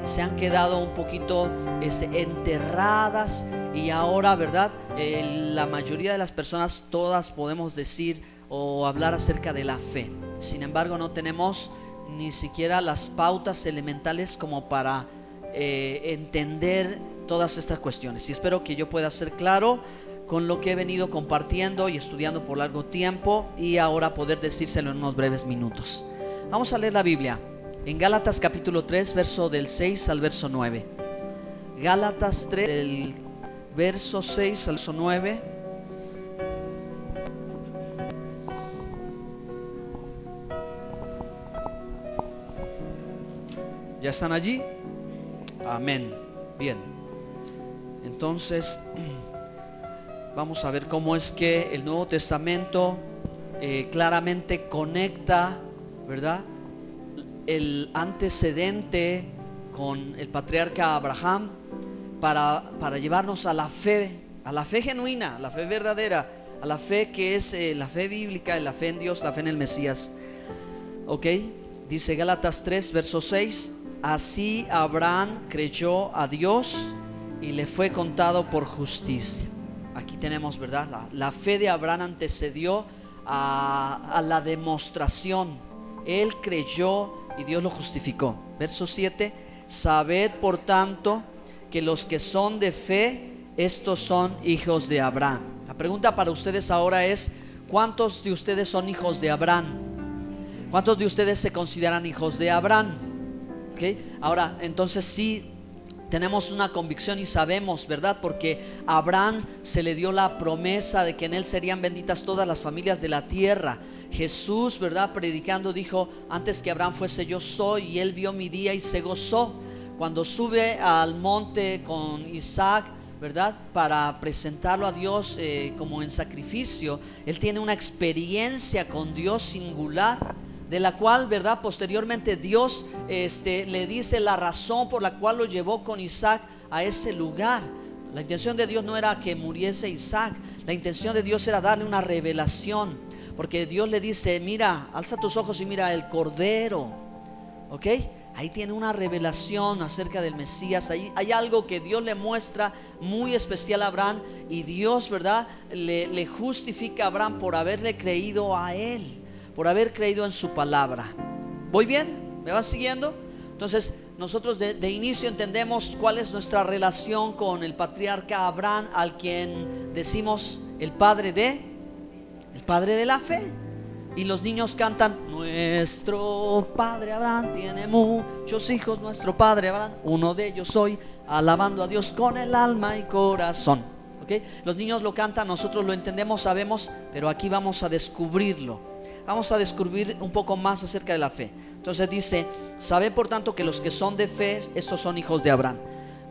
se han quedado un poquito enterradas, y ahora, ¿verdad? La mayoría de las personas, todas podemos decir o hablar acerca de la fe. Sin embargo, no tenemos ni siquiera las pautas elementales como para entender todas estas cuestiones. Y espero que yo pueda ser claro con lo que he venido compartiendo y estudiando por largo tiempo, y ahora poder decírselo en unos breves minutos. Vamos a leer la Biblia en Gálatas capítulo 3, verso del 6 al verso 9. Gálatas 3, del verso 6 al verso 9. ¿Ya están allí? Amén. Bien. Entonces, vamos a ver cómo es que el Nuevo Testamento claramente conecta, ¿verdad?, el antecedente con el patriarca Abraham para llevarnos a la fe genuina, a la fe verdadera, a la fe que es la fe bíblica, la fe en Dios, la fe en el Mesías. Ok, dice Gálatas 3, verso 6: así Abraham creyó a Dios y le fue contado por justicia. Aquí tenemos, ¿verdad? La fe de Abraham antecedió a la demostración. Él creyó y Dios lo justificó. Verso 7: sabed por tanto que los que son de fe, estos son hijos de Abraham. La pregunta para ustedes ahora es: ¿cuántos de ustedes son hijos de Abraham? ¿Cuántos de ustedes se consideran hijos de Abraham? ¿Okay? Ahora, entonces sí tenemos una convicción y sabemos, ¿verdad? Porque a Abraham se le dio la promesa de que en él serían benditas todas las familias de la tierra. Jesús, ¿verdad?, predicando dijo: antes que Abraham fuese yo soy, y él vio mi día y se gozó. Cuando sube al monte con Isaac, ¿verdad?, para presentarlo a Dios como en sacrificio, él tiene una experiencia con Dios singular, de la cual, ¿verdad?, posteriormente Dios le dice la razón por la cual lo llevó con Isaac a ese lugar. La intención de Dios no era que muriese Isaac, la intención de Dios era darle una revelación, porque Dios le dice: mira, alza tus ojos y mira el cordero. ¿Ok? Ahí tiene una revelación acerca del Mesías. Ahí hay algo que Dios le muestra muy especial a Abraham, y Dios, ¿verdad?, le justifica a Abraham por haberle creído a él, por haber creído en su palabra. ¿Voy bien? ¿Me vas siguiendo? Entonces nosotros de inicio entendemos cuál es nuestra relación con el patriarca Abraham, al quien decimos el padre de la fe. Y los niños cantan: nuestro padre Abraham tiene muchos hijos, nuestro padre Abraham uno de ellos soy, alabando a Dios con el alma y corazón. ¿Okay? Los niños lo cantan, nosotros lo entendemos, sabemos, pero aquí vamos a descubrirlo. Vamos a descubrir un poco más acerca de la fe. Entonces dice: sabed por tanto que los que son de fe, estos son hijos de Abraham.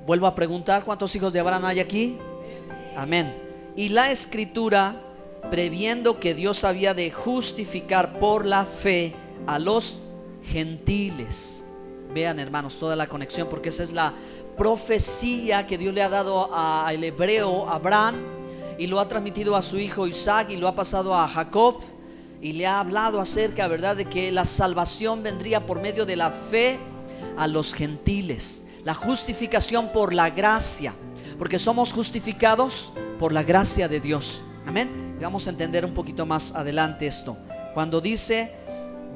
Vuelvo a preguntar: ¿cuántos hijos de Abraham hay aquí? Amén. Y la Escritura, previendo que Dios había de justificar por la fe a los gentiles. Vean, hermanos, toda la conexión, porque esa es la profecía que Dios le ha dado al hebreo Abraham, y lo ha transmitido a su hijo Isaac, y lo ha pasado a Jacob, y le ha hablado acerca, ¿verdad?, de que la salvación vendría por medio de la fe a los gentiles. La justificación por la gracia, porque somos justificados por la gracia de Dios. Amén. Y vamos a entender un poquito más adelante esto. Cuando dice: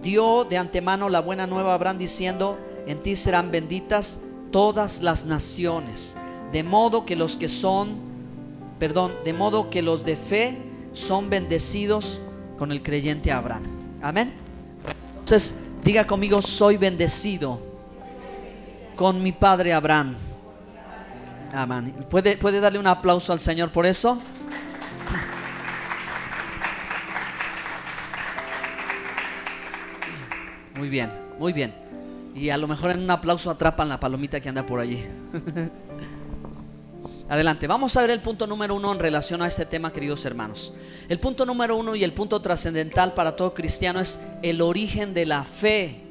dio de antemano la buena nueva a Abraham, diciendo: en ti serán benditas todas las naciones. De modo que los de fe son bendecidos con el creyente Abraham. Amén. Entonces diga conmigo: soy bendecido con mi padre Abraham. Amén. ¿Puede darle un aplauso al Señor por eso? Muy bien, muy bien. Y a lo mejor en un aplauso atrapan la palomita que anda por allí. Adelante, vamos a ver el punto número 1 en relación a este tema, queridos hermanos. El punto número 1 y el punto trascendental para todo cristiano es el origen de la fe.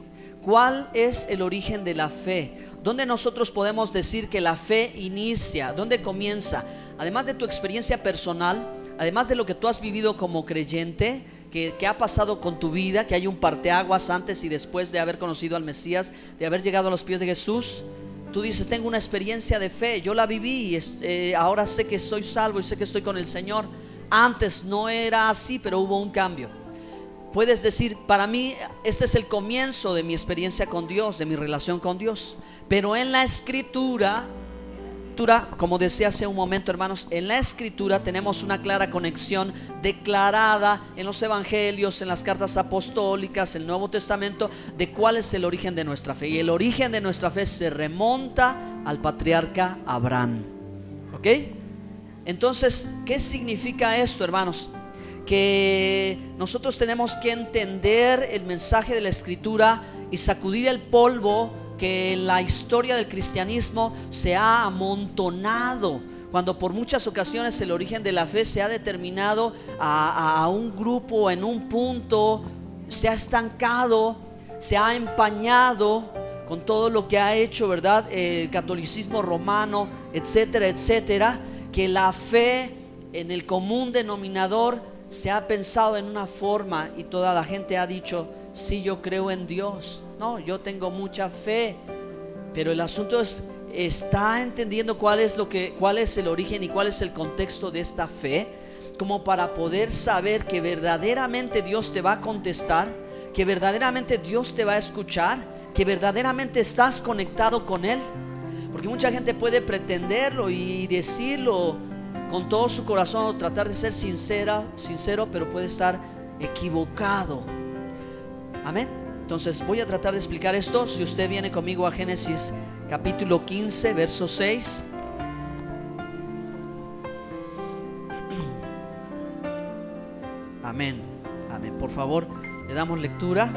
¿Cuál es el origen de la fe? ¿Dónde nosotros podemos decir que la fe inicia? ¿Dónde comienza? Además de tu experiencia personal, además de lo que tú has vivido como creyente, que ha pasado con tu vida, que hay un parteaguas antes y después de haber conocido al Mesías, de haber llegado a los pies de Jesús. Tú dices, tengo una experiencia de fe, yo la viví y ahora sé que soy salvo y sé que estoy con el Señor. Antes no era así, pero hubo un cambio. Puedes decir, para mí este es el comienzo de mi experiencia con Dios, de mi relación con Dios. Pero en la Escritura, como decía hace un momento, hermanos, en la Escritura tenemos una clara conexión declarada en los evangelios, en las cartas apostólicas, en el Nuevo Testamento, de cuál es el origen de nuestra fe. Y el origen de nuestra fe se remonta al patriarca Abraham. ¿Ok? Entonces, ¿qué significa esto, hermanos? Que nosotros tenemos que entender el mensaje de la Escritura y sacudir el polvo que en la historia del cristianismo se ha amontonado, cuando por muchas ocasiones el origen de la fe se ha determinado a un grupo, en un punto, se ha estancado, se ha empañado con todo lo que ha hecho, ¿verdad? El catolicismo romano, etcétera, etcétera, que la fe en el común denominador se ha pensado en una forma y toda la gente ha dicho, sí, yo creo en Dios. No, yo tengo mucha fe, pero el asunto es, ¿está entendiendo cuál es el origen y cuál es el contexto de esta fe? Como para poder saber que verdaderamente Dios te va a contestar, que verdaderamente Dios te va a escuchar, que verdaderamente estás conectado con Él. Porque mucha gente puede pretenderlo y decirlo con todo su corazón o tratar de ser sincero, pero puede estar equivocado. Amén. Entonces voy a tratar de explicar esto. Si usted viene conmigo a Génesis capítulo 15, verso 6. Amén. Amén. Por favor, le damos lectura.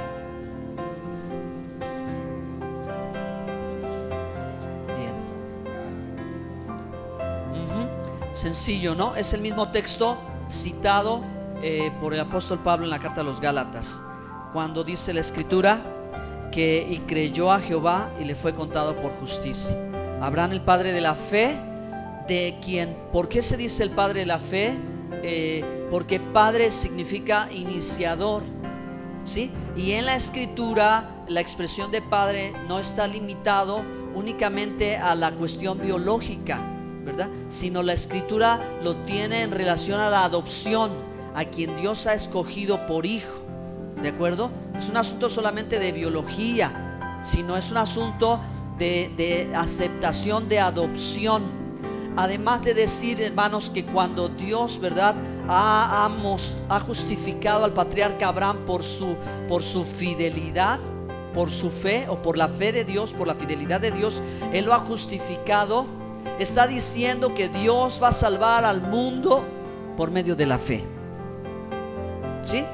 Bien. Sencillo, ¿no? Es el mismo texto citado por el apóstol Pablo en la carta a los Gálatas, cuando dice la Escritura que y creyó a Jehová y le fue contado por justicia. Abraham, el padre de la fe, de quien, ¿por qué se dice el padre de la fe? Porque padre significa iniciador, ¿sí? Y en la Escritura la expresión de padre no está limitado únicamente a la cuestión biológica, ¿verdad? Sino la Escritura lo tiene en relación a la adopción, a quien Dios ha escogido por hijo. ¿De acuerdo? Es un asunto solamente de biología, sino es un asunto de aceptación, de adopción. Además de decir, hermanos, que cuando Dios, ¿verdad?, ha justificado al patriarca Abraham por su fidelidad, por su fe o por la fe de Dios, por la fidelidad de Dios, Él lo ha justificado. Está diciendo que Dios va a salvar al mundo por medio de la fe, ¿sí?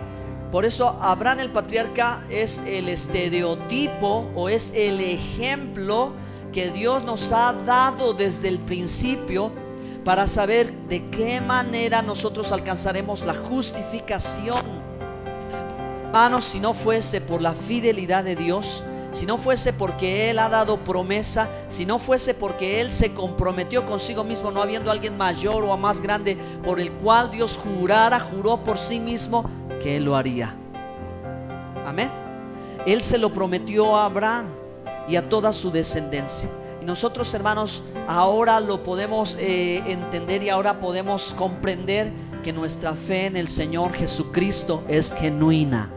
Por eso Abraham, el patriarca, es el estereotipo o es el ejemplo que Dios nos ha dado desde el principio para saber de qué manera nosotros alcanzaremos la justificación. Hermanos, si no fuese por la fidelidad de Dios, si no fuese porque Él ha dado promesa, si no fuese porque Él se comprometió consigo mismo, no habiendo alguien mayor o más grande por el cual Dios juró por sí mismo que Él lo haría. Amén. Él se lo prometió a Abraham y a toda su descendencia. Y nosotros, hermanos, ahora lo podemos entender y ahora podemos comprender que nuestra fe en el Señor Jesucristo es genuina.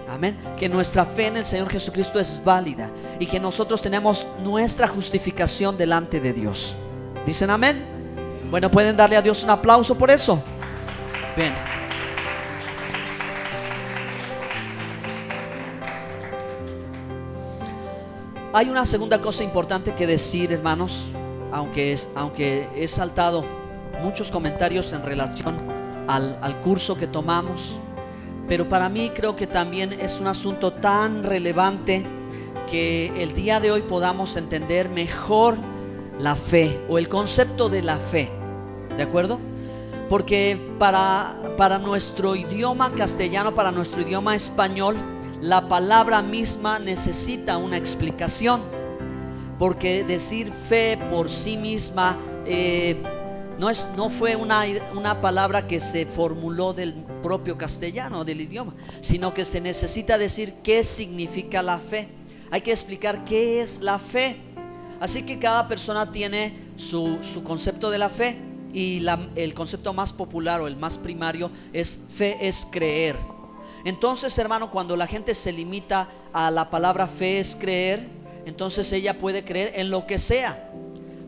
Amén. Que nuestra fe en el Señor Jesucristo es válida y que nosotros tenemos nuestra justificación delante de Dios. ¿Dicen amén? Bueno, ¿pueden darle a Dios un aplauso por eso? Bien. Hay una segunda cosa importante que decir, hermanos, aunque he saltado muchos comentarios en relación al curso que tomamos, pero para mí creo que también es un asunto tan relevante que el día de hoy podamos entender mejor la fe o el concepto de la fe, ¿de acuerdo? Porque para nuestro idioma castellano, para nuestro idioma español, la palabra misma necesita una explicación, porque decir fe por sí misma no fue una palabra que se formuló del propio castellano, del idioma, sino que se necesita decir qué significa la fe. Hay que explicar qué es la fe. Así que cada persona tiene su concepto de la fe, y el concepto más popular o el más primario es: fe es creer. Entonces, hermano, cuando la gente se limita a la palabra fe es creer, entonces ella puede creer en lo que sea,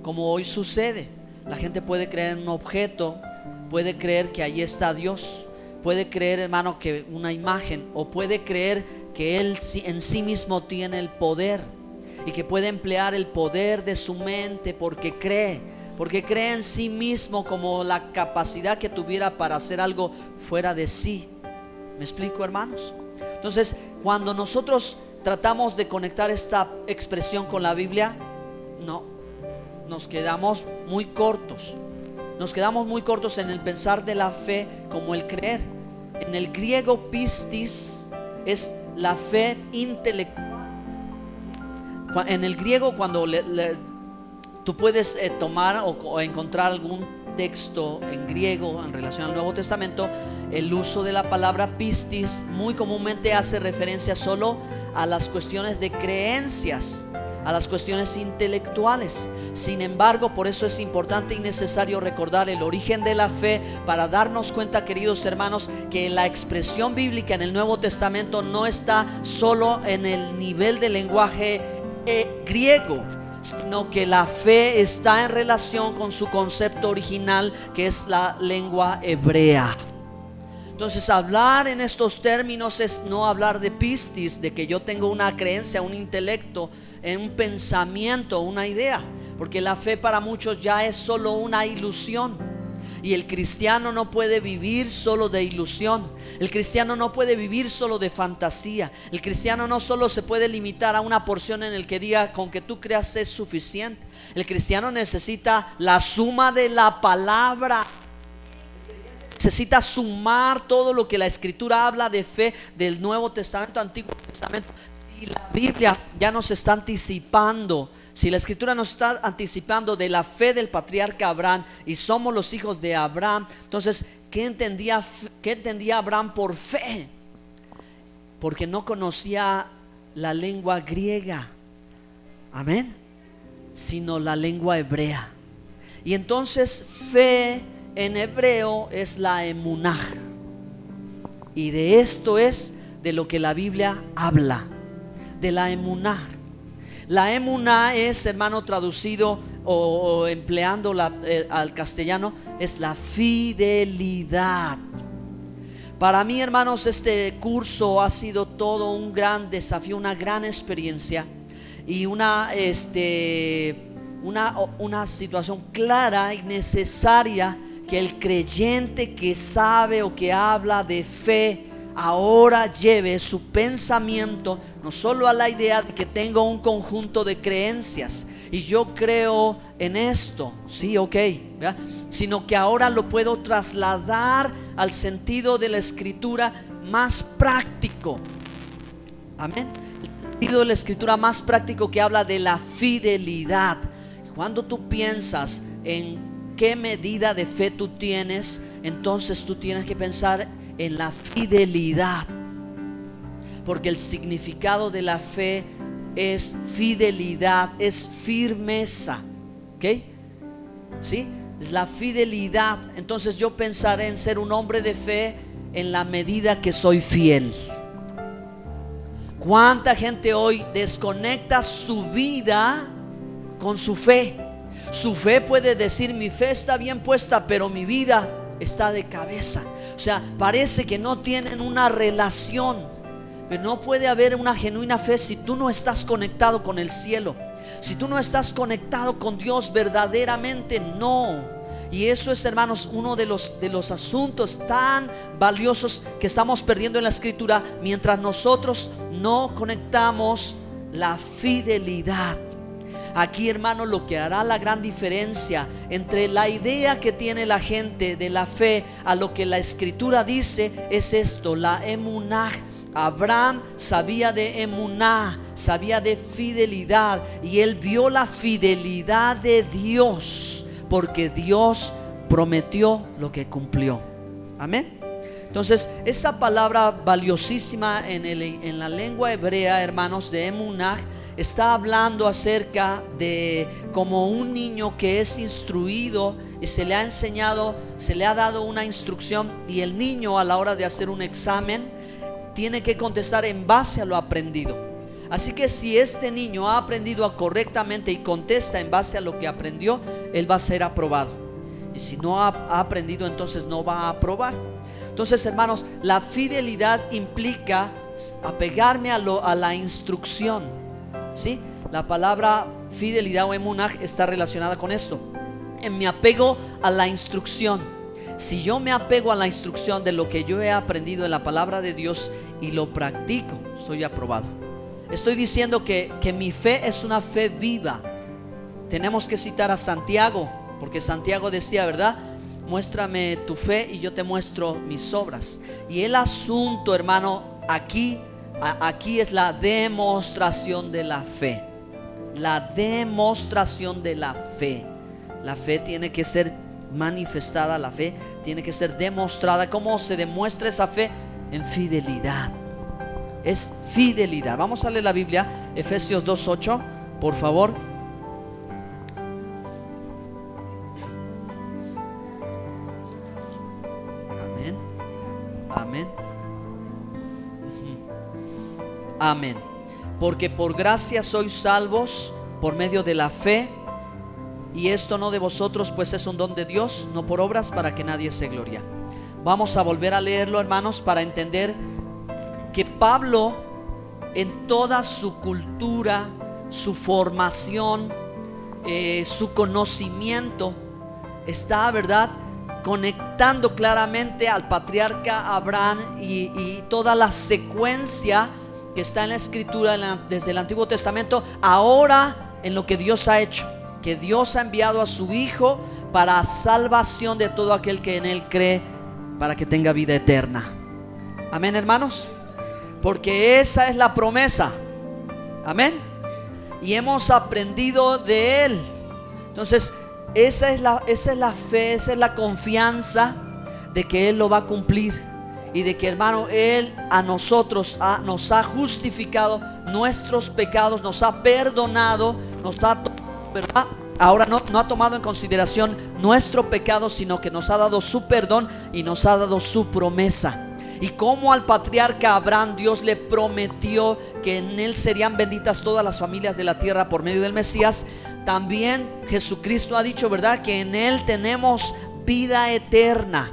como hoy sucede. La gente puede creer en un objeto, puede creer que allí está Dios, puede creer, hermano, que una imagen, o puede creer que Él en sí mismo tiene el poder y que puede emplear el poder de su mente porque cree en sí mismo, como la capacidad que tuviera para hacer algo fuera de sí. ¿Me explico, hermanos? Entonces, cuando nosotros tratamos de conectar esta expresión con la Biblia, no, nos quedamos muy cortos. Nos quedamos muy cortos en el pensar de la fe como el creer. En el griego pistis es la fe intelectual. En el griego, cuando tú puedes tomar o encontrar algún texto en griego en relación al Nuevo Testamento, el uso de la palabra pistis muy comúnmente hace referencia solo a las cuestiones de creencias, a las cuestiones intelectuales. Sin embargo, por eso es importante y necesario recordar el origen de la fe, para darnos cuenta, queridos hermanos, que la expresión bíblica en el Nuevo Testamento no está solo en el nivel del lenguaje griego, sino que la fe está en relación con su concepto original, que es la lengua hebrea. Entonces, hablar en estos términos es no hablar de pistis, de que yo tengo una creencia, un intelecto, un pensamiento, una idea, porque la fe para muchos ya es solo una ilusión. Y el cristiano no puede vivir solo de ilusión. El cristiano no puede vivir solo de fantasía. El cristiano no solo se puede limitar a una porción en el que diga: con que tú creas es suficiente. El cristiano necesita la suma de la palabra. Necesita sumar todo lo que la Escritura habla de fe del Nuevo Testamento, Antiguo Testamento. Si la Biblia ya nos está anticipando, si la Escritura nos está anticipando de la fe del patriarca Abraham, y somos los hijos de Abraham, entonces, ¿qué entendía Abraham por fe? Porque no conocía la lengua griega, amén, sino la lengua hebrea. Y entonces fe en hebreo es la emuná, y de esto es de lo que la Biblia habla, de la emuná. La emuná es, hermano, traducido o empleando al castellano, es la fidelidad. Para mí, hermanos, este curso ha sido todo un gran desafío, una gran experiencia, y una situación clara y necesaria, que el creyente que sabe o que habla de fe ahora lleve su pensamiento no solo a la idea de que tengo un conjunto de creencias y yo creo en esto, sí, ok, ¿verdad?, sino que ahora lo puedo trasladar al sentido de la Escritura más práctico. Amén. El sentido de la Escritura más práctico, que habla de la fidelidad. Cuando tú piensas en qué medida de fe tú tienes, entonces tú tienes que pensar en la fidelidad, porque el significado de la fe es fidelidad, es firmeza, ¿ok? ¿Sí? Es la fidelidad. Entonces yo pensaré en ser un hombre de fe en la medida que soy fiel. ¿Cuánta gente hoy desconecta su vida con su fe? Su fe puede decir: mi fe está bien puesta, pero mi vida está de cabeza. O sea, parece que no tienen una relación. Pero no puede haber una genuina fe si tú no estás conectado con el cielo, si tú no estás conectado con Dios verdaderamente. No. Y eso es, hermanos, uno de los asuntos tan valiosos que estamos perdiendo en la Escritura, mientras nosotros no conectamos la fidelidad. Aquí, hermano, lo que hará la gran diferencia entre la idea que tiene la gente de la fe a lo que la Escritura dice es esto: la emuná. Abraham sabía de emuná, sabía de fidelidad, y él vio la fidelidad de Dios, porque Dios prometió lo que cumplió. Amén. Entonces, esa palabra valiosísima en la lengua hebrea, hermanos, de emuná, está hablando acerca de como un niño que es instruido y se le ha enseñado, se le ha dado una instrucción, y el niño a la hora de hacer un examen tiene que contestar en base a lo aprendido. Así que si este niño ha aprendido correctamente y contesta en base a lo que aprendió, él va a ser aprobado. Y si no ha aprendido, entonces no va a aprobar. Entonces, hermanos, la fidelidad implica apegarme a la instrucción, ¿sí? La palabra fidelidad o emunah está relacionada con esto. En mi apego a la instrucción. Si yo me apego a la instrucción de lo que yo he aprendido en la palabra de Dios y lo practico, soy aprobado. Estoy diciendo que mi fe es una fe viva. Tenemos que citar a Santiago, porque Santiago decía, ¿verdad? Muéstrame tu fe y yo te muestro mis obras. Y el asunto, hermano, aquí es la demostración de la fe. La demostración de la fe. La fe tiene que ser manifestada, la fe tiene que ser demostrada. ¿Cómo se demuestra esa fe? En fidelidad. Es fidelidad. Vamos a leer la Biblia, Efesios 2:8, por favor. Amén. Amén. Amén. Porque por gracia sois salvos por medio de la fe, y esto no de vosotros, pues es un don de Dios, no por obras, para que nadie se glorie. Vamos a volver a leerlo, hermanos, para entender que Pablo, en toda su cultura, su formación, su conocimiento, está, ¿verdad?, conectando claramente al patriarca Abraham y toda la secuencia que está en la escritura desde el Antiguo Testamento, ahora en lo que Dios ha hecho, que Dios ha enviado a su Hijo para salvación de todo aquel que en Él cree, para que tenga vida eterna. Amén, hermanos, porque esa es la promesa. Amén. Y hemos aprendido de Él. Entonces esa es la fe, esa es la confianza de que Él lo va a cumplir, y de que, hermano, Él a nosotros nos ha justificado nuestros pecados, nos ha perdonado, nos ha tomado, ¿verdad? Ahora no ha tomado en consideración nuestro pecado, sino que nos ha dado su perdón y nos ha dado su promesa. Y como al patriarca Abraham Dios le prometió que en él serían benditas todas las familias de la tierra por medio del Mesías, también Jesucristo ha dicho, ¿verdad?, que en él tenemos vida eterna.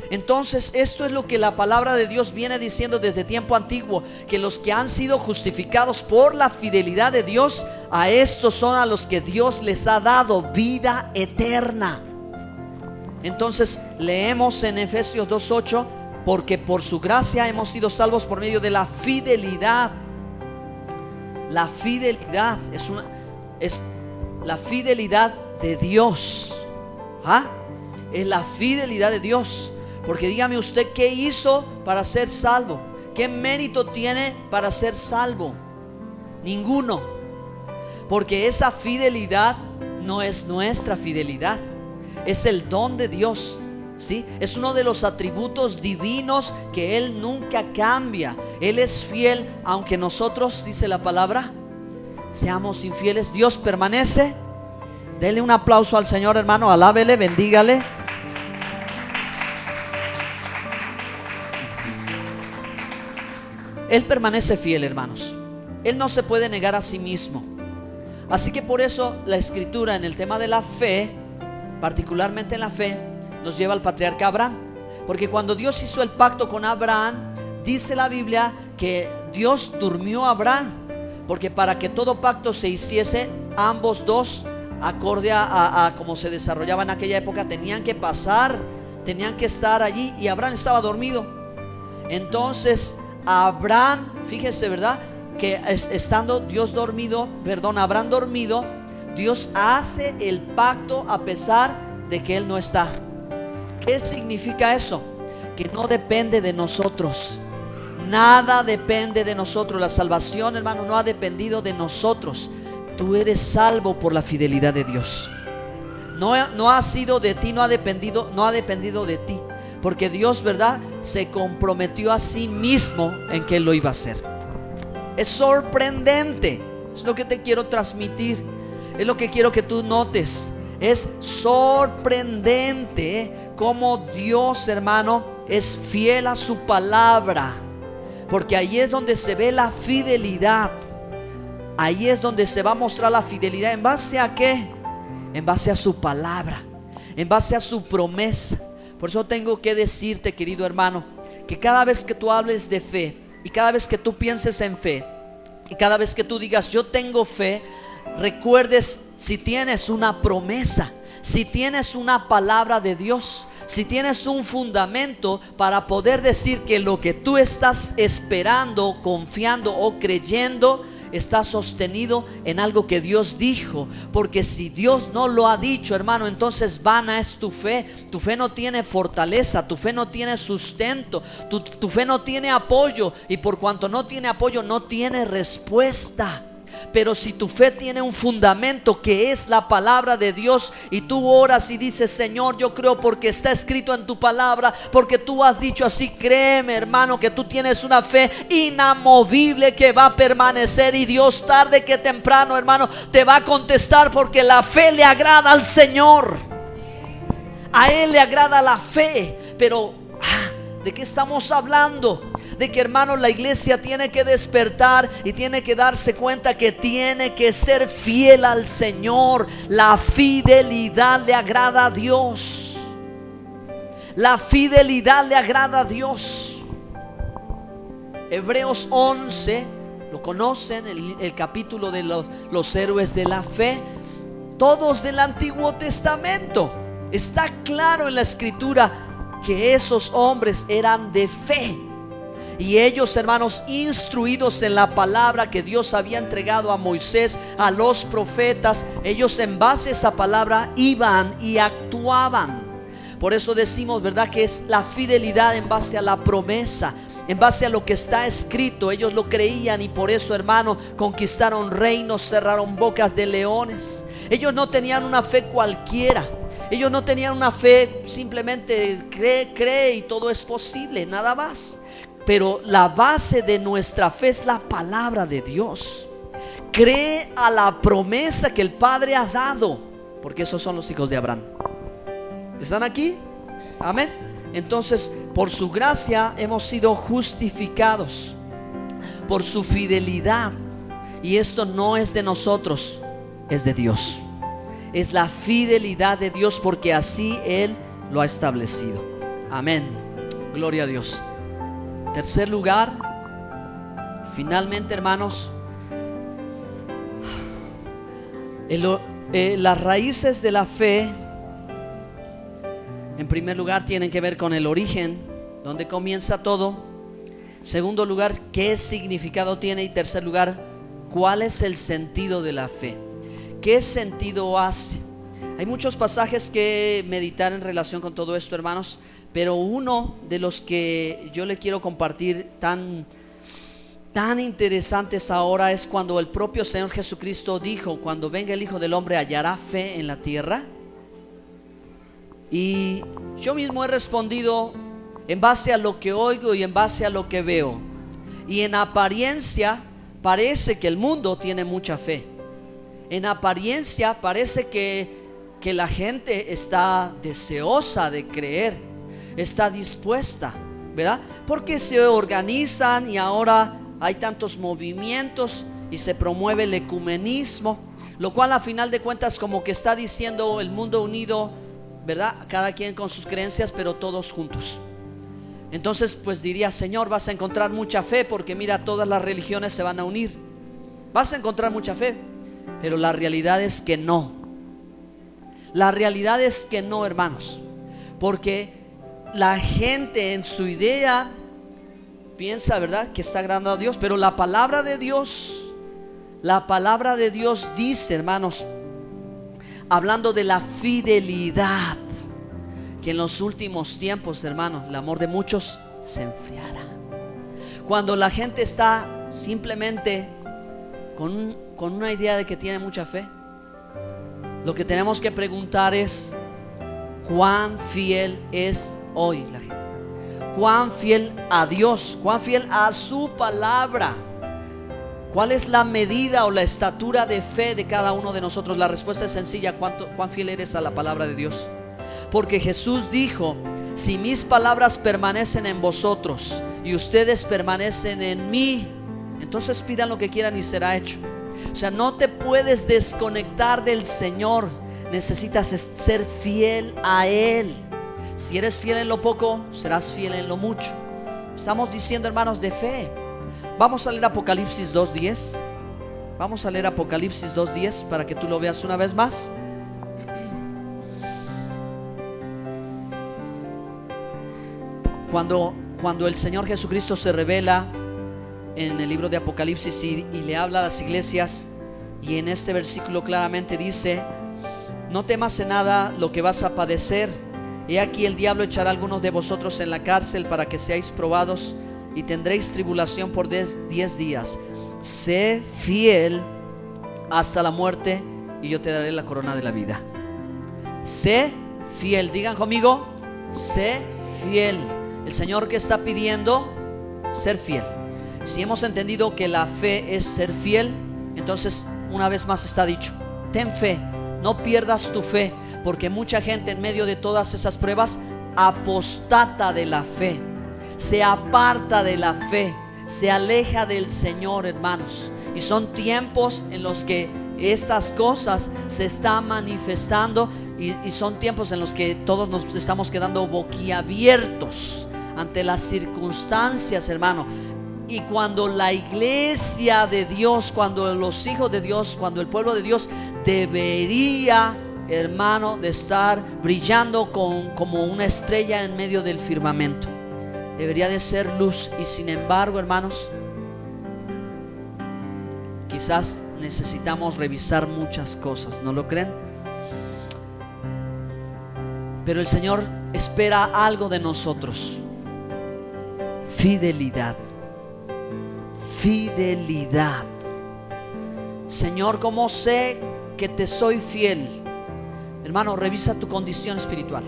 Entonces esto es lo que la palabra de Dios viene diciendo desde tiempo antiguo, que los que han sido justificados por la fidelidad de Dios, a estos son a los que Dios les ha dado vida eterna. Entonces leemos en Efesios 2:8, porque por su gracia hemos sido salvos por medio de la fidelidad. La fidelidad es la fidelidad de Dios. Es la fidelidad de Dios. Porque dígame usted, ¿qué hizo para ser salvo? ¿Qué mérito tiene para ser salvo? Ninguno. Porque esa fidelidad no es nuestra fidelidad, es el don de Dios, ¿sí? Es uno de los atributos divinos que Él nunca cambia. Él es fiel, aunque nosotros, dice la palabra, seamos infieles. Dios permanece. Denle un aplauso al Señor, hermano. Alábele, bendígale. Él permanece fiel, hermanos. Él no se puede negar a sí mismo. Así que por eso la escritura en el tema de la fe, particularmente en la fe, nos lleva al patriarca Abraham. Porque cuando Dios hizo el pacto con Abraham, dice la Biblia que Dios durmió a Abraham, porque para que todo pacto se hiciese, ambos dos, acorde a cómo se desarrollaba en aquella época, tenían que pasar, tenían que estar allí, y Abraham estaba dormido. Entonces Abraham, fíjese, ¿verdad?, que estando Abraham dormido, Dios hace el pacto a pesar de que él no está. ¿Qué significa eso? Que no depende de nosotros. Nada depende de nosotros. La salvación, hermano, no ha dependido de nosotros. Tú eres salvo por la fidelidad de Dios. No ha sido de ti, no ha dependido de ti. Porque Dios, ¿verdad?, se comprometió a sí mismo en que Él lo iba a hacer. Es sorprendente. Es lo que te quiero transmitir. Es lo que quiero que tú notes. Es sorprendente cómo Dios, hermano, es fiel a su palabra. Porque ahí es donde se ve la fidelidad. Ahí es donde se va a mostrar la fidelidad. ¿En base a qué? En base a su palabra, en base a su promesa. Por eso tengo que decirte, querido hermano, que cada vez que tú hables de fe, y cada vez que tú pienses en fe, y cada vez que tú digas yo tengo fe, recuerdes, si tienes una promesa, si tienes una palabra de Dios, si tienes un fundamento para poder decir que lo que tú estás esperando, confiando o creyendo está sostenido en algo que Dios dijo. Porque si Dios no lo ha dicho, hermano, entonces vana es tu fe. Tu fe no tiene fortaleza, tu fe no tiene sustento, tu fe no tiene apoyo, y por cuanto no tiene apoyo, no tiene respuesta. Pero si tu fe tiene un fundamento que es la palabra de Dios, y tú oras y dices: Señor, yo creo porque está escrito en tu palabra, porque tú has dicho así, créeme, hermano, que tú tienes una fe inamovible que va a permanecer, y Dios tarde que temprano, hermano, te va a contestar, porque la fe le agrada al Señor. A Él le agrada la fe. Pero ¿de qué estamos hablando? De que, hermano, la iglesia tiene que despertar y tiene que darse cuenta que tiene que ser fiel al Señor. La fidelidad le agrada a Dios. La fidelidad le agrada a Dios. Hebreos 11, lo conocen, el capítulo de los héroes de la fe, todos del Antiguo Testamento. Está claro en la Escritura que esos hombres eran de fe. Y ellos, hermanos, instruidos en la palabra que Dios había entregado a Moisés, a los profetas, ellos en base a esa palabra iban y actuaban. Por eso decimos, ¿verdad?, que es la fidelidad en base a la promesa, en base a lo que está escrito. Ellos lo creían, y por eso, hermano, conquistaron reinos, cerraron bocas de leones. Ellos no tenían una fe cualquiera. Ellos no tenían una fe simplemente cree y todo es posible, nada más. Pero la base de nuestra fe es la palabra de Dios. Cree a la promesa que el Padre ha dado, porque esos son los hijos de Abraham. ¿Están aquí? Amén. Entonces, por su gracia hemos sido justificados, por su fidelidad. Y esto no es de nosotros, es de Dios. Es la fidelidad de Dios, porque así Él lo ha establecido. Amén. Gloria a Dios. Tercer lugar, finalmente, hermanos, las raíces de la fe, en primer lugar, tienen que ver con el origen, donde comienza todo. Segundo lugar, qué significado tiene. Y tercer lugar, cuál es el sentido de la fe. ¿Qué sentido hace? Hay muchos pasajes que meditar en relación con todo esto, hermanos. Pero uno de los que yo le quiero compartir tan interesantes ahora es cuando el propio Señor Jesucristo dijo: cuando venga el Hijo del Hombre, ¿hallará fe en la tierra? Y yo mismo he respondido en base a lo que oigo y en base a lo que veo. Y en apariencia parece que el mundo tiene mucha fe. En apariencia parece que la gente está deseosa de creer, está dispuesta, ¿verdad? Porque se organizan y ahora hay tantos movimientos y se promueve el ecumenismo, lo cual a final de cuentas como que está diciendo el mundo unido, ¿verdad? Cada quien con sus creencias, pero todos juntos. Entonces pues diría: Señor, vas a encontrar mucha fe, porque mira, todas las religiones se van a unir. Vas a encontrar mucha fe. Pero la realidad es que no. La realidad es que no, hermanos. Porque la gente en su idea piensa, ¿verdad?, que está agradando a Dios. Pero la palabra de Dios dice, hermanos, hablando de la fidelidad, que en los últimos tiempos, hermanos, el amor de muchos se enfriará. Cuando la gente está simplemente con una idea de que tiene mucha fe, lo que tenemos que preguntar es: ¿cuán fiel es hoy la gente? ¿Cuán fiel a Dios? ¿Cuán fiel a su palabra? ¿Cuál es la medida o la estatura de fe de cada uno de nosotros? La respuesta es sencilla: ¿cuán fiel eres a la palabra de Dios? Porque Jesús dijo: si mis palabras permanecen en vosotros y ustedes permanecen en mí, entonces pidan lo que quieran y será hecho. O sea, no te puedes desconectar del Señor. Necesitas ser fiel a Él. Si eres fiel en lo poco, serás fiel en lo mucho. Estamos diciendo, hermanos, de fe. Vamos a leer Apocalipsis 2:10. Vamos a leer Apocalipsis 2:10 para que tú lo veas una vez más. Cuando el Señor Jesucristo se revela en el libro de Apocalipsis y le habla a las iglesias, y en este versículo claramente dice: no temas en nada lo que vas a padecer. He aquí, el diablo echará a algunos de vosotros en la cárcel para que seáis probados, y tendréis tribulación por 10 días. Sé fiel hasta la muerte, y yo te daré la corona de la vida. Sé fiel. Digan conmigo: sé fiel. El Señor que está pidiendo ser fiel. Si hemos entendido que la fe es ser fiel, entonces una vez más está dicho: ten fe, no pierdas tu fe, porque mucha gente en medio de todas esas pruebas apostata de la fe, se aparta de la fe, se aleja del Señor, hermanos. Y son tiempos en los que estas cosas se están manifestando, y son tiempos en los que todos nos estamos quedando boquiabiertos ante las circunstancias, hermano. Y cuando la iglesia de Dios, cuando los hijos de Dios, cuando el pueblo de Dios debería, hermano, de estar brillando como una estrella en medio del firmamento, debería de ser luz. Y sin embargo, hermanos, quizás necesitamos revisar muchas cosas, ¿no lo creen? Pero el Señor espera algo de nosotros: fidelidad. Fidelidad. Señor, ¿cómo sé que te soy fiel? Hermano, revisa tu condición espiritual.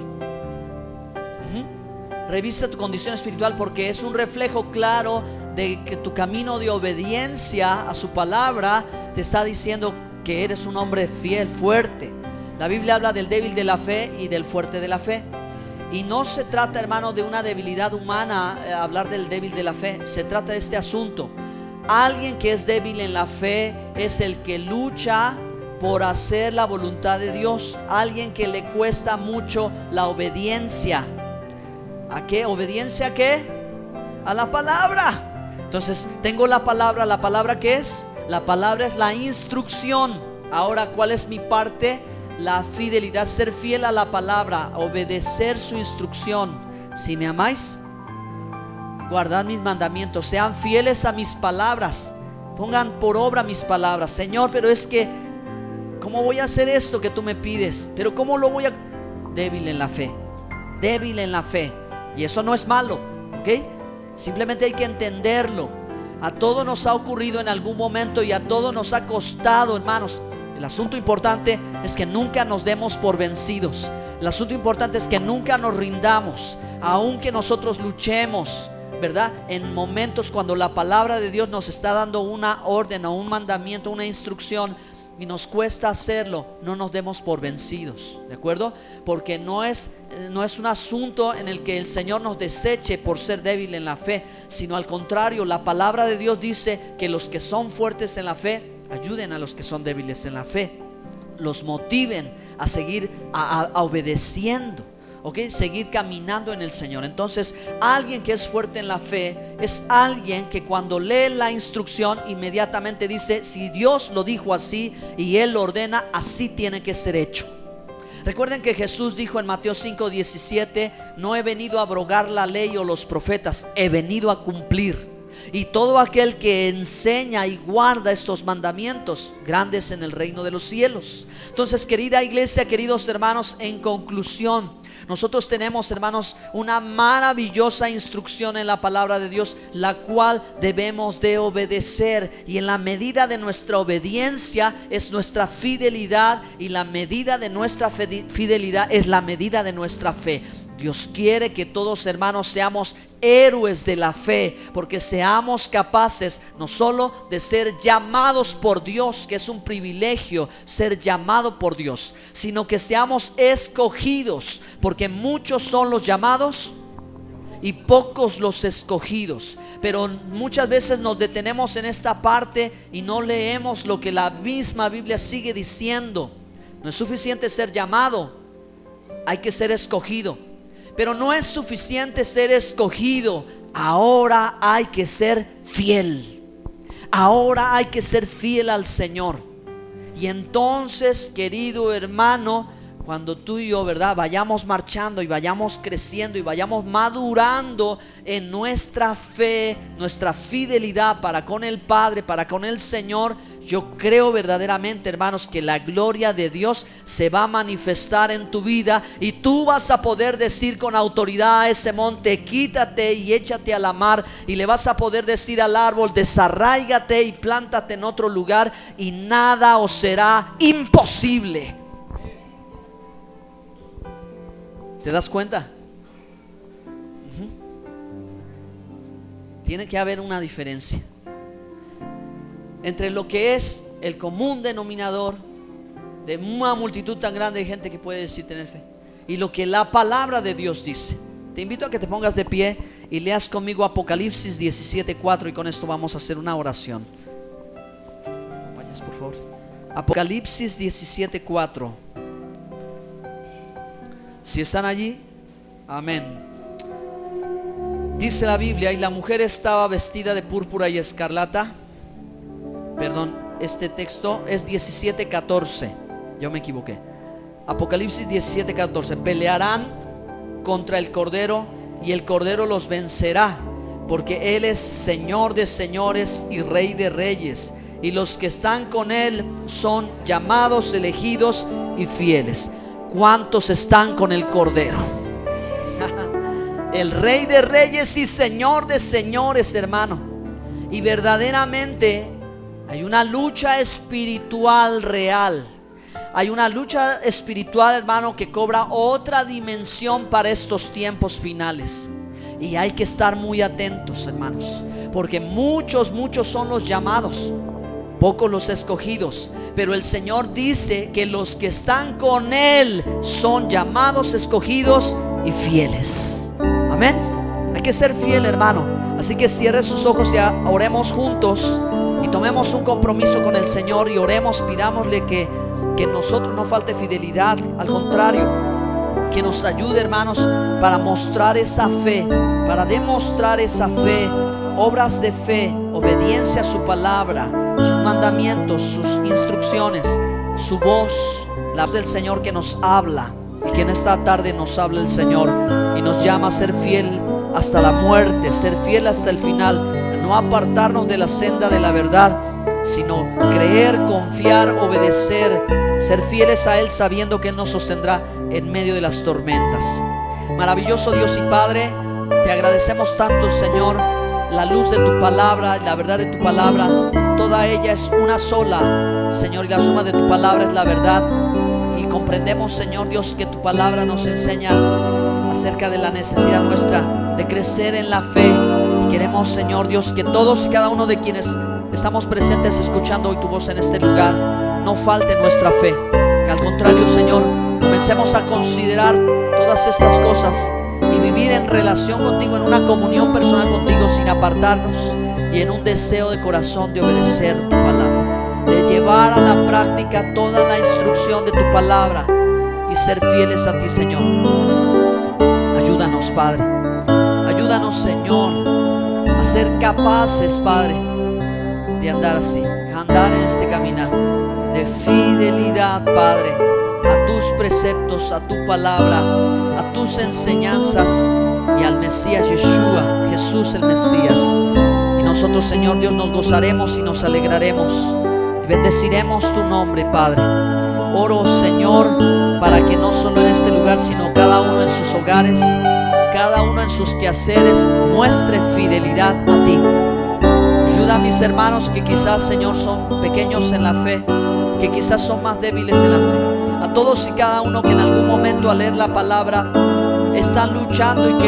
Revisa tu condición espiritual, porque es un reflejo claro de que tu camino de obediencia a su palabra te está diciendo que eres un hombre fiel, fuerte. La Biblia habla del débil de la fe y del fuerte de la fe. Y no se trata, hermano, de una debilidad humana, hablar del débil de la fe. Se trata de este asunto: alguien que es débil en la fe es el que lucha por hacer la voluntad de Dios. Alguien que le cuesta mucho la obediencia. ¿A qué? ¿Obediencia a qué? A la palabra. Entonces, tengo la palabra. ¿La palabra qué es? La palabra es la instrucción. Ahora, ¿cuál es mi parte? La fidelidad, ser fiel a la palabra, obedecer su instrucción. Si me amáis, guardad mis mandamientos. Sean fieles a mis palabras, pongan por obra mis palabras. Señor, pero es que ¿cómo voy a hacer esto que tú me pides? Pero ¿cómo lo voy a...? Débil en la fe. Débil en la fe. Y eso no es malo, ¿ok? Simplemente hay que entenderlo. A todos nos ha ocurrido en algún momento, y a todos nos ha costado, hermanos. El asunto importante es que nunca nos demos por vencidos. El asunto importante es que nunca nos rindamos, aunque nosotros luchemos, ¿verdad? En momentos cuando la palabra de Dios nos está dando una orden o un mandamiento, una instrucción, y nos cuesta hacerlo, no nos demos por vencidos, ¿de acuerdo? Porque no es un asunto en el que el Señor nos deseche por ser débil en la fe, sino al contrario. La palabra de Dios dice que los que son fuertes en la fe ayuden a los que son débiles en la fe, los motiven a seguir obedeciendo, ¿ok? Seguir caminando en el Señor. Entonces, alguien que es fuerte en la fe es alguien que cuando lee la instrucción inmediatamente dice: si Dios lo dijo así y Él lo ordena, así tiene que ser hecho. Recuerden que Jesús dijo en Mateo 5:17: no he venido a abrogar la ley o los profetas, he venido a cumplir. Y todo aquel que enseña y guarda estos mandamientos, grandes en el reino de los cielos. Entonces, querida iglesia, queridos hermanos, en conclusión, nosotros tenemos, hermanos, una maravillosa instrucción en la palabra de Dios, la cual debemos de obedecer. Y en la medida de nuestra obediencia es nuestra fidelidad, y la medida de nuestra fidelidad es la medida de nuestra fe. Dios quiere que todos, hermanos, seamos héroes de la fe, porque seamos capaces no solo de ser llamados por Dios, que es un privilegio ser llamado por Dios, sino que seamos escogidos, porque muchos son los llamados y pocos los escogidos. Pero muchas veces nos detenemos en esta parte y no leemos lo que la misma Biblia sigue diciendo. No es suficiente ser llamado, hay que ser escogido. Pero no es suficiente ser escogido, ahora hay que ser fiel. Ahora hay que ser fiel al Señor. Y entonces, querido hermano, cuando tú y yo, ¿verdad?, vayamos marchando y vayamos creciendo y vayamos madurando en nuestra fe, nuestra fidelidad para con el Padre, para con el Señor, yo creo verdaderamente, hermanos, que la gloria de Dios se va a manifestar en tu vida y tú vas a poder decir con autoridad a ese monte: quítate y échate a la mar, y le vas a poder decir al árbol: desarráigate y plántate en otro lugar, y nada os será imposible. ¿Te das cuenta? Tiene que haber una diferencia entre lo que es el común denominador de una multitud tan grande de gente que puede decir tener fe y lo que la palabra de Dios dice. Te invito a que te pongas de pie y leas conmigo Apocalipsis 17:4, y con esto vamos a hacer una oración. Vayas, por favor. Apocalipsis 17:4. Si están allí, amén. Dice la Biblia: y la mujer estaba vestida de púrpura y escarlata. Perdón, este texto es 17:14. Yo me equivoqué. Apocalipsis 17:14. Pelearán contra el Cordero, y el Cordero los vencerá, porque Él es Señor de señores y Rey de reyes, y los que están con Él son llamados, elegidos y fieles. ¿Cuántos están con el Cordero? El Rey de reyes y Señor de señores, hermano. Y verdaderamente hay una lucha espiritual real. Hay una lucha espiritual, hermano, que cobra otra dimensión para estos tiempos finales. Y hay que estar muy atentos, hermanos, porque muchos son los llamados, pocos los escogidos. Pero el Señor dice que los que están con Él son llamados, escogidos y fieles. Amén. Hay que ser fiel, hermano. Así que cierre sus ojos y oremos juntos y tomemos un compromiso con el Señor y oremos, pidámosle que en nosotros no falte fidelidad. Al contrario, que nos ayude, hermanos, para mostrar esa fe, para demostrar esa fe, obras de fe, obediencia a su palabra, sus mandamientos, sus instrucciones, su voz, la voz del Señor que nos habla. Y que en esta tarde nos habla el Señor y nos llama a ser fiel hasta la muerte, ser fiel hasta el final, no apartarnos de la senda de la verdad, sino creer, confiar, obedecer, ser fieles a Él, sabiendo que Él nos sostendrá en medio de las tormentas. Maravilloso Dios y Padre, te agradecemos tanto, Señor, la luz de tu palabra, la verdad de tu palabra. Toda ella es una sola, Señor, y la suma de tu palabra es la verdad. Y comprendemos, Señor Dios, que tu palabra nos enseña acerca de la necesidad nuestra de crecer en la fe. Y queremos, Señor Dios, que todos y cada uno de quienes estamos presentes escuchando hoy tu voz en este lugar, no falte nuestra fe. Que al contrario, Señor, comencemos a considerar todas estas cosas y vivir en relación contigo, en una comunión personal contigo, sin apartarnos, y en un deseo de corazón de obedecer tu palabra, de llevar a la práctica toda la instrucción de tu palabra y ser fieles a ti, Señor. Ayúdanos, Padre. Ayúdanos, Señor, a ser capaces, Padre, de andar así, andar en este caminar de fidelidad, Padre, a tus preceptos, a tu palabra, a tus enseñanzas y al Mesías Yeshua, Jesús el Mesías. Y nosotros, Señor Dios, nos gozaremos y nos alegraremos y bendeciremos tu nombre, Padre. Oro, Señor, para que no solo en este lugar, sino cada uno en sus hogares, cada uno en sus quehaceres, muestre fidelidad a ti. Ayuda a mis hermanos que quizás, Señor, son pequeños en la fe, que quizás son más débiles en la fe. A todos y cada uno que en algún momento al leer la palabra están luchando y que